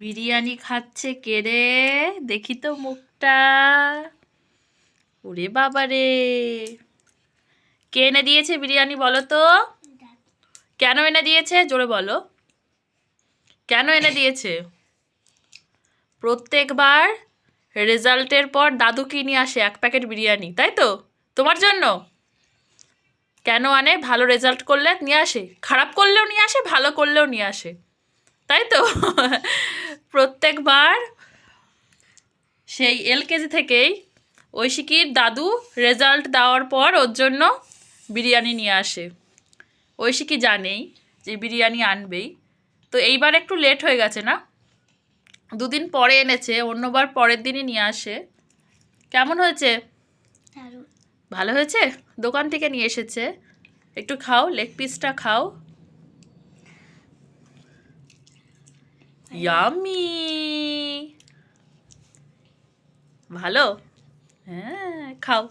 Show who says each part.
Speaker 1: বিরিয়ানি খাচ্ছে কে রে? দেখি তো মুখটা। ওরে বাবা রে! কে এনে দিয়েছে বিরিয়ানি বলো তো? কেন এনে দিয়েছে জোরে বলো? কেন এনে দিয়েছে? প্রত্যেকবার রেজাল্টের পর দাদু কি নিয়ে আসে? এক প্যাকেট বিরিয়ানি, তাই তো? তোমার জন্য? কেন আনে? ভালো রেজাল্ট করলে নিয়ে আসে, খারাপ করলেও নিয়ে আসে, ভালো করলেও নিয়ে আসে, তাই তো? প্রত্যেকবার সেই এলকেজি থেকেই ঐশিকির দাদু রেজাল্ট দেওয়ার পর ওর জন্য বিরিয়ানি নিয়ে আসে। ঐশিকি জানেই যে বিরিয়ানি আনবেই, তো এইবার একটু লেট হয়ে গেছে না? দুদিন পরে এনেছে, অন্যবার পরের দিনই নিয়ে আসে। কেমন হয়েছে? ভালো হয়েছে? দোকান থেকে নিয়ে এসেছে। একটু খাও, লেগ পিসটা খাও। ইয়ামি! ভালো? হ্যাঁ, খাও।